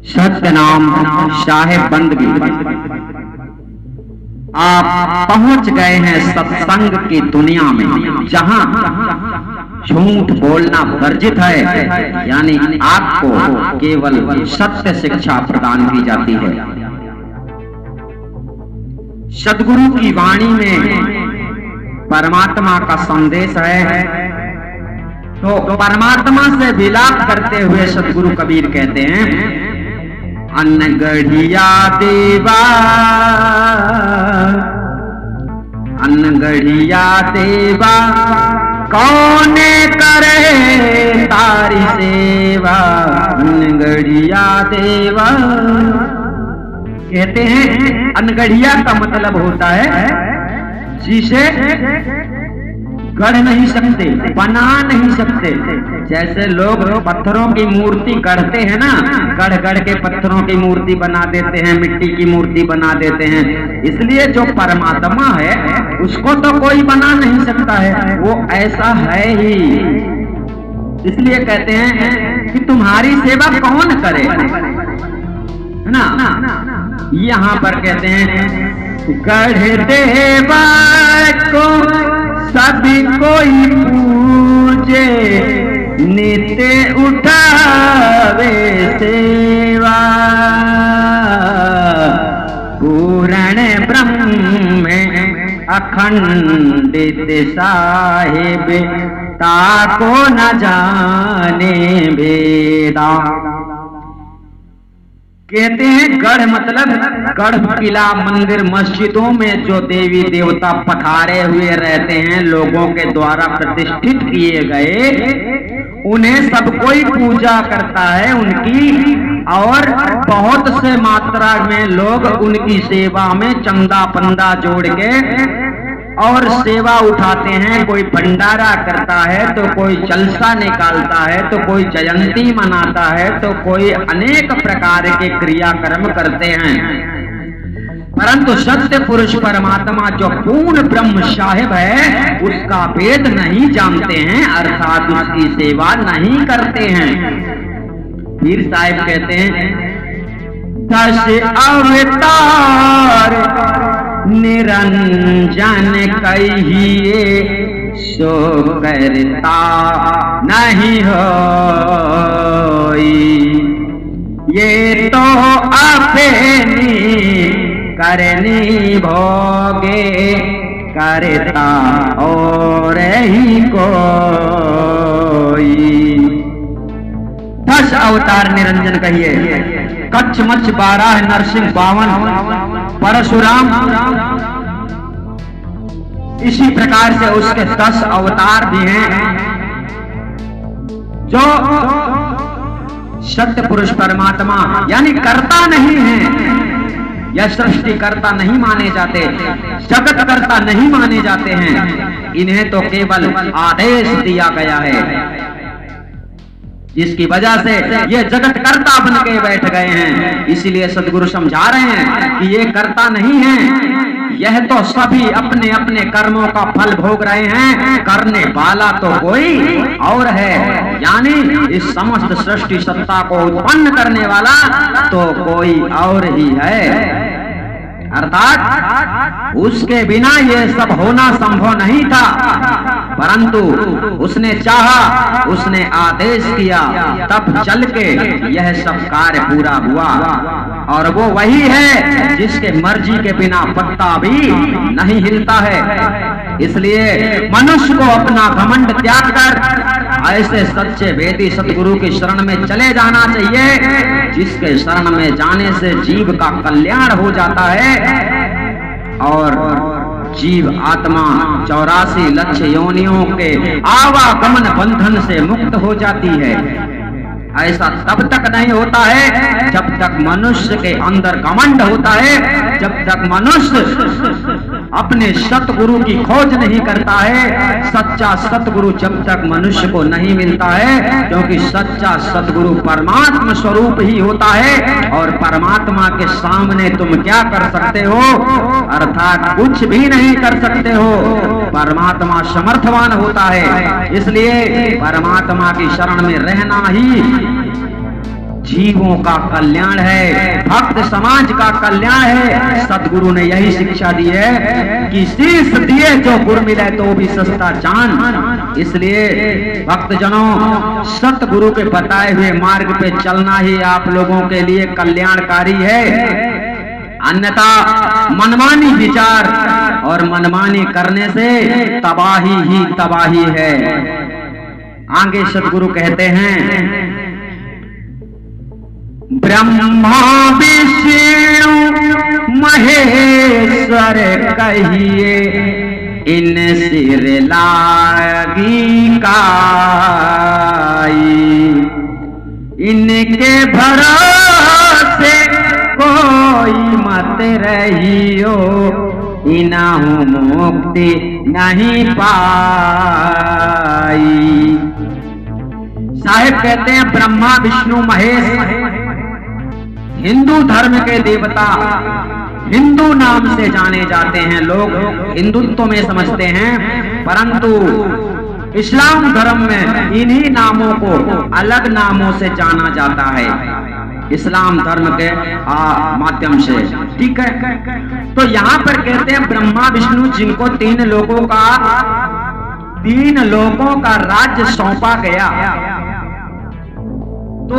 सतनाम साहेब बंदगी। आप पहुंच गए हैं सत्संग की दुनिया में, जहां झूठ बोलना वर्जित है, यानी आपको केवल सत्य शिक्षा प्रदान की जाती है। सद्गुरु की वाणी में परमात्मा का संदेश है। तो परमात्मा से विलाप करते हुए सद्गुरु कबीर कहते हैं, अनगढ़िया देवा, अनगढ़िया देवा, कौन करे तारी सेवा। अनगढ़िया देवा कहते हैं, अनगढ़िया का मतलब होता है जिसे गढ़ नहीं सकते, बना नहीं सकते। जैसे लोग पत्थरों की मूर्ति गढ़ते हैं ना, गढ़ गढ़ के पत्थरों की मूर्ति बना देते हैं, मिट्टी की मूर्ति बना देते हैं। इसलिए जो परमात्मा है उसको तो कोई बना नहीं सकता है, वो ऐसा है ही। इसलिए कहते हैं कि तुम्हारी सेवा कौन करे, है ना। यहाँ पर कहते हैं, गढ़ देवा को सभी कोई पूजे, नित्य उठावे सेवा। पूर्ण ब्रह्म अखंडित साहिब, ताको न जाने भेदा। कहते हैं गढ़ मतलब गढ़, किला, मंदिर, मस्जिदों में जो देवी देवता पधारे हुए रहते हैं, लोगों के द्वारा प्रतिष्ठित किए गए, उन्हें सब कोई पूजा करता है उनकी, और बहुत से मात्रा में लोग उनकी सेवा में चंदा पंदा जोड़ के और सेवा उठाते हैं। कोई भंडारा करता है, तो कोई जलसा निकालता है, तो कोई जयंती मनाता है, तो कोई अनेक प्रकार के क्रियाक्रम करते हैं। परंतु सत्य पुरुष परमात्मा जो पूर्ण ब्रह्म साहिब है, उसका भेद नहीं जानते हैं, अर्थात उसकी सेवा नहीं करते हैं। पीर साहिब कहते हैं, 10 अवतार निरंजन कहिए, सो करता नहीं होई। ये तो अपनी करनी भोगे, करता और ही कोई। 10 अवतार निरंजन कहिए, कच्छ मच्छ 12, नरसिंह 52, परशुराम। इसी प्रकार से उसके 10 अवतार भी हैं, जो सत्य पुरुष परमात्मा यानी कर्ता नहीं है। यह सृष्टि कर्ता नहीं माने जाते, जगत कर्ता नहीं माने जाते हैं। इन्हें तो केवल आदेश दिया गया है, जिसकी वजह से ये जगत कर्ता बन के बैठ गए हैं। इसीलिए सद्गुरु समझा रहे हैं कि ये कर्ता नहीं है, यह तो सभी अपने अपने कर्मों का फल भोग रहे हैं। करने वाला तो कोई और है, यानी इस समस्त सृष्टि सत्ता को उत्पन्न करने वाला तो कोई और ही है। अर्थात उसके बिना ये सब होना संभव नहीं था, परंतु उसने चाहा, उसने आदेश किया, तब चल के यह सब कार्य पूरा हुआ। और वो वही है जिसके मर्जी के बिना पत्ता भी नहीं हिलता है। इसलिए मनुष्य को अपना घमंड त्याग कर ऐसे सच्चे वेदी सतगुरु की शरण में चले जाना चाहिए, जिसके शरण में जाने से जीव का कल्याण हो जाता है और जीव आत्मा 84 लक्ष योनियों के आवागमन बंधन से मुक्त हो जाती है। ऐसा तब तक नहीं होता है जब तक मनुष्य के अंदर घमंड होता है, जब तक मनुष्य अपने सतगुरु की खोज नहीं करता है। सच्चा सतगुरु जब तक मनुष्य को नहीं मिलता है, क्योंकि सच्चा सतगुरु परमात्मा स्वरूप ही होता है, और परमात्मा के सामने तुम क्या कर सकते हो, अर्थात कुछ भी नहीं कर सकते हो। परमात्मा समर्थवान होता है, इसलिए परमात्मा की शरण में रहना ही जीवों का कल्याण है, भक्त समाज का कल्याण है। सतगुरु ने यही शिक्षा दी है कि शीश दिए जो गुरु मिले तो भी सस्ता चांद। इसलिए भक्तजनों, सतगुरु के बताए हुए मार्ग पे चलना ही आप लोगों के लिए कल्याणकारी है। अन्यथा मनमानी विचार और मनमानी करने से तबाही ही तबाही है। आगे सतगुरु कहते हैं, ब्रह्मा विष्णु महेश्वर कहिए, इन सिर लागी काई, इनके भरोसे कोई मत रहियो, इनाहु मुक्ति नहीं पाई। साहिब कहते हैं ब्रह्मा विष्णु महेश हिंदू धर्म के देवता, हिंदू नाम से जाने जाते हैं। लोग हिंदुत्व में समझते हैं, परंतु इस्लाम धर्म में इन्हीं नामों को अलग नामों से जाना जाता है, इस्लाम धर्म के माध्यम से। ठीक है, तो यहाँ पर कहते हैं ब्रह्मा विष्णु, जिनको तीन लोगों का राज्य सौंपा गया, तो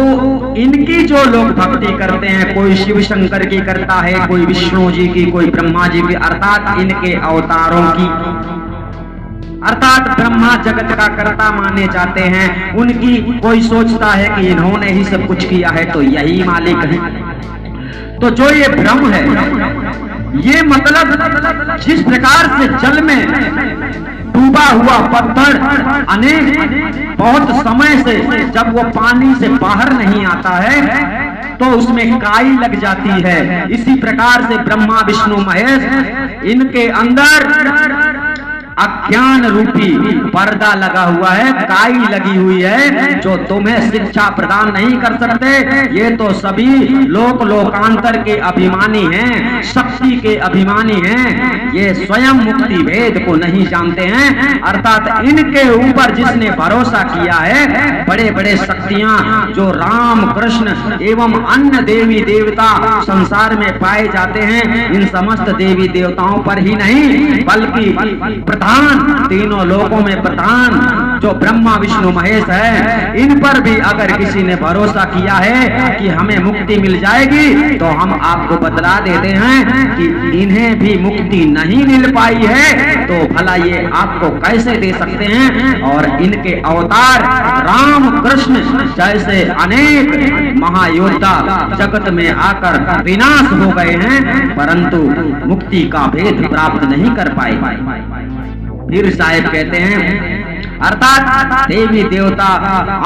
इनकी जो लोग भक्ति करते हैं, कोई शिव शंकर की करता है, कोई विष्णु जी की, कोई ब्रह्मा जी की, अर्थात इनके अवतारों की, अर्थात ब्रह्मा जगत का कर्ता माने जाते हैं। उनकी कोई सोचता है कि इन्होंने ही सब कुछ किया है, तो यही मालिक है। तो जो ये भ्रम है, ये मतलब जिस प्रकार से जल में डूबा हुआ पत्थर बहुत समय से जब वो पानी से बाहर नहीं आता है तो उसमें काई लग जाती है, इसी प्रकार से ब्रह्मा विष्णु महेश, इनके अंदर अज्ञान रूपी पर्दा लगा हुआ है, काई लगी हुई है, जो तुम्हें शिक्षा प्रदान नहीं कर सकते। ये तो सभी लोकांतर के अभिमानी हैं, शक्ति के अभिमानी हैं, ये स्वयं मुक्ति भेद को नहीं जानते हैं। अर्थात इनके ऊपर जिसने भरोसा किया है, बड़े बड़े शक्तियां जो राम कृष्ण एवं अन्य देवी देवता संसार में पाए जाते हैं, इन समस्त देवी देवताओं पर ही नहीं बल्कि तीनों लोकों में प्रधान जो ब्रह्मा विष्णु महेश है, इन पर भी अगर किसी ने भरोसा किया है कि हमें मुक्ति मिल जाएगी, तो हम आपको बतला देते हैं कि इन्हें भी मुक्ति नहीं मिल पाई है, तो भला ये आपको कैसे दे सकते हैं। और इनके अवतार राम कृष्ण जैसे अनेक महायोद्धा जगत में आकर विनाश हो गए हैं, परंतु मुक्ति का भेद प्राप्त नहीं कर पाए। फिर साहिब कहते हैं, अर्थात देवी देवता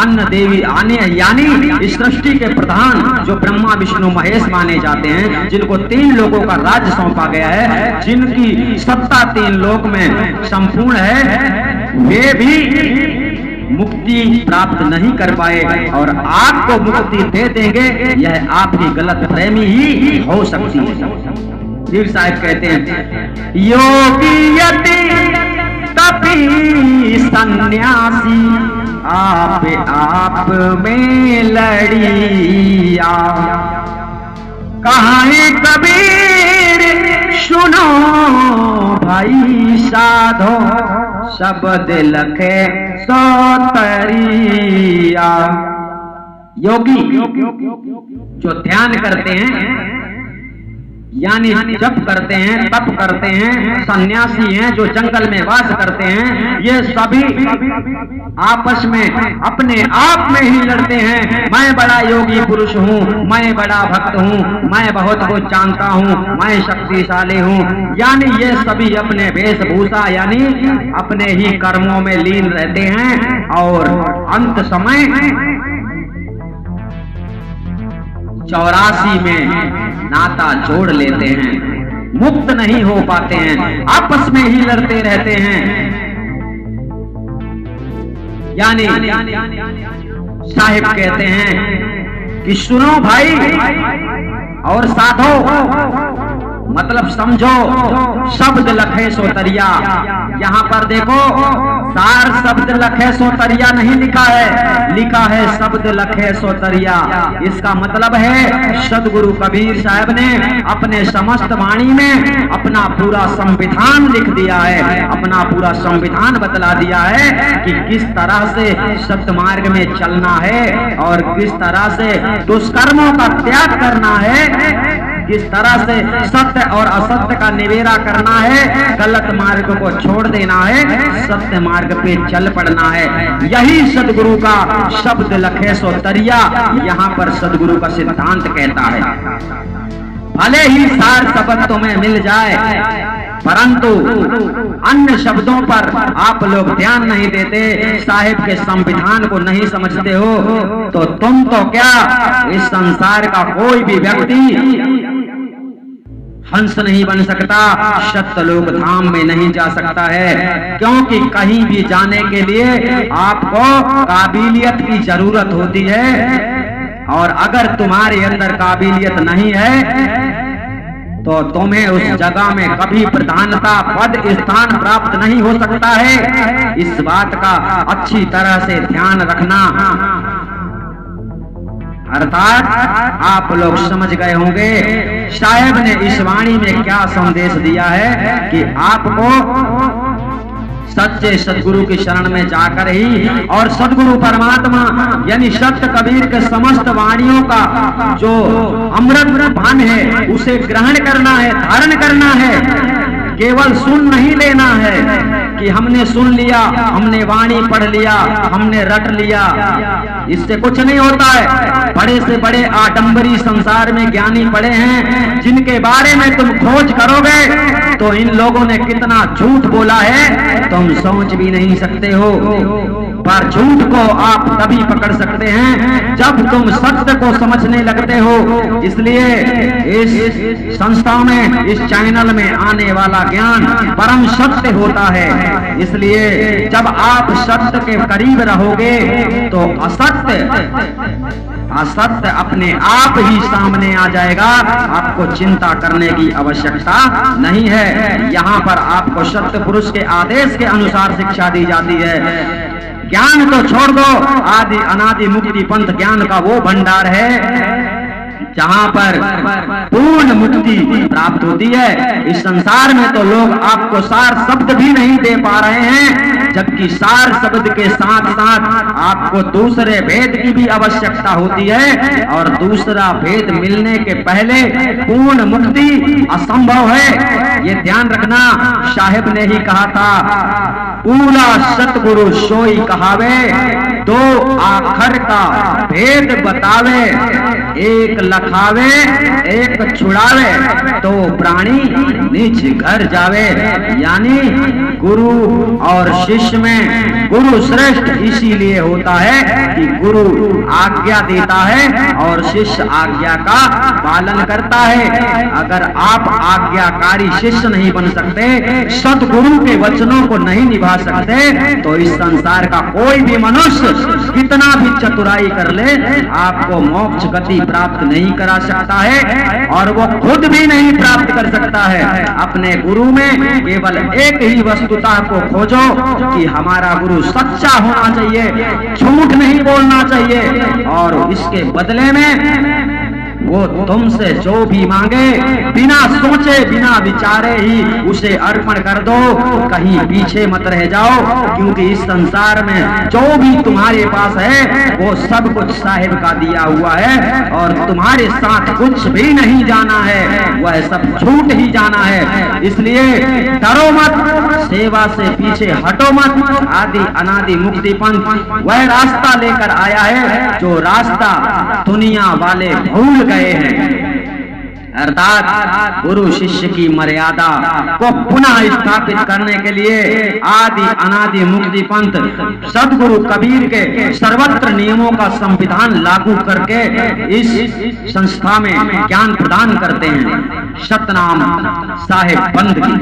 अन्य देवी आने यानी इस सृष्टि के प्रधान जो ब्रह्मा विष्णु महेश माने जाते हैं, जिनको तीन लोगों का राज्य सौंपा गया है, जिनकी सत्ता तीन लोक में संपूर्ण है, वे भी मुक्ति प्राप्त नहीं कर पाए और आपको मुक्ति दे देंगे, यह आपकी गलत फहमी ही हो सकती है। फिर साहिब कहते हैं, योगी यति तपी सन्यासी आप में लड़िया, कहाँ कबीर सुनो भाई साधो, शब्द लखे सोतरिया। योगी जो ध्यान करते हैं यानी जप करते हैं, तप करते हैं, सन्यासी हैं जो जंगल में वास करते हैं, ये सभी आपस में अपने आप में ही लड़ते हैं। मैं बड़ा योगी पुरुष हूँ, मैं बड़ा भक्त हूँ, मैं बहुत कुछ जानता हूँ, मैं शक्तिशाली हूँ, यानी ये सभी अपने वेशभूषा यानी अपने ही कर्मों में लीन रहते हैं और अंत समय 84 में नाता जोड़ लेते हैं, मुक्त नहीं हो पाते हैं, आपस में ही लड़ते रहते हैं। यानी साहिब कहते हैं कि सुनो भाई और साधो, मतलब समझो शब्द लखे सो तरिया। यहाँ पर देखो सार शब्द लखे सो तरिया नहीं लिखा है, लिखा है शब्द लखे सो तरिया। इसका मतलब है सदगुरु कबीर साहब ने अपने समस्त वाणी में अपना पूरा संविधान लिख दिया है, अपना पूरा संविधान बतला दिया है कि किस तरह से सत्य मार्ग में चलना है और किस तरह से दुष्कर्मों का त्याग करना है, किस तरह से सत्य और असत्य का निवेरा करना है, गलत मार्ग को छोड़ देना है, सत्य मार्ग पे चल पड़ना है। यही सदगुरु का शब्द लखे सो तरिया यहाँ पर सदगुरु का सिद्धांत कहता है। भले ही सार शब्द तुम्हें मिल जाए परंतु अन्य शब्दों पर आप लोग ध्यान नहीं देते, साहिब के संविधान को नहीं समझते हो, तो तुम तो क्या इस संसार का कोई भी व्यक्ति हंस नहीं बन सकता, सत्यलोक धाम में नहीं जा सकता है। क्योंकि कहीं भी जाने के लिए आपको काबिलियत की जरूरत होती है, और अगर तुम्हारे अंदर काबिलियत नहीं है तो तुम्हें उस जगह में कभी प्रधानता पद स्थान प्राप्त नहीं हो सकता है। इस बात का अच्छी तरह से ध्यान रखना। अर्थात आप लोग समझ गए होंगे साहेब ने इस वाणी में क्या संदेश दिया है कि आपको सच्चे सदगुरु की शरण में जाकर ही और सदगुरु परमात्मा यानी सत्य कबीर के समस्त वाणियों का जो अमृत भान है उसे ग्रहण करना है, धारण करना है। केवल सुन नहीं लेना है कि हमने सुन लिया, हमने वाणी पढ़ लिया, हमने रट लिया, इससे कुछ नहीं होता है। बड़े से बड़े आडंबरी संसार में ज्ञानी पड़े हैं जिनके बारे में तुम खोज करोगे तो इन लोगों ने कितना झूठ बोला है तुम सोच भी नहीं सकते हो। पर झूठ को आप तभी पकड़ सकते हैं जब तुम सत्य को समझने लगते हो। इसलिए इस संस्था में, इस चैनल में आने वाला ज्ञान परम सत्य होता है। इसलिए जब आप सत्य के करीब रहोगे तो असत्य अपने आप ही सामने आ जाएगा, आपको चिंता करने की आवश्यकता नहीं है। यहाँ पर आपको सत्य पुरुष के आदेश के अनुसार शिक्षा दी जाती है। ज्ञान को छोड़ दो, आदि अनादि मुक्ति पंथ ज्ञान का वो भंडार है जहाँ पर पूर्ण मुक्ति प्राप्त होती है। इस संसार में तो लोग आपको सार शब्द भी नहीं दे पा रहे हैं, जबकि सार शब्द के साथ साथ आपको दूसरे भेद की भी आवश्यकता होती है, और दूसरा भेद मिलने के पहले पूर्ण मुक्ति असंभव है। ये ध्यान रखना। साहिब ने ही कहा था, पूरा सतगुरु सोई कहावे, दो आखर का भेद बतावे, एक लखावे एक छुड़ावे, तो प्राणी निज घर जावे। यानी गुरु और शिष्य में गुरु श्रेष्ठ इसीलिए होता है कि गुरु आज्ञा देता है और शिष्य आज्ञा का पालन करता है। अगर आप आज्ञाकारी शिष्य नहीं बन सकते, सतगुरु के वचनों को नहीं निभा सकते, तो इस संसार का कोई भी मनुष्य कितना भी चतुराई कर ले आपको मोक्ष गति प्राप्त नहीं करा सकता है, और वो खुद भी नहीं प्राप्त कर सकता है। अपने गुरु में केवल एक ही वस्तुता को खोजो कि हमारा गुरु सच्चा होना चाहिए, झूठ नहीं बोलना चाहिए, और इसके बदले में वो तुमसे जो भी मांगे बिना सोचे बिना विचारे ही उसे अर्पण कर दो। कहीं पीछे मत रह जाओ, क्योंकि इस संसार में जो भी तुम्हारे पास है वो सब कुछ साहिब का दिया हुआ है, और तुम्हारे साथ कुछ भी नहीं जाना है, वह सब छूट ही जाना है। इसलिए डरो मत, सेवा से पीछे हटो मत। आदि अनादि मुक्ति पंथ वह रास्ता लेकर आया है जो रास्ता दुनिया वाले भूल गए हैं। अर्थात गुरु शिष्य की मर्यादा को पुनः स्थापित करने के लिए आदि अनादि मुक्ति पंथ सदगुरु कबीर के सर्वत्र नियमों का संविधान लागू करके इस संस्था में ज्ञान प्रदान करते हैं। सतनाम साहिब बंद की।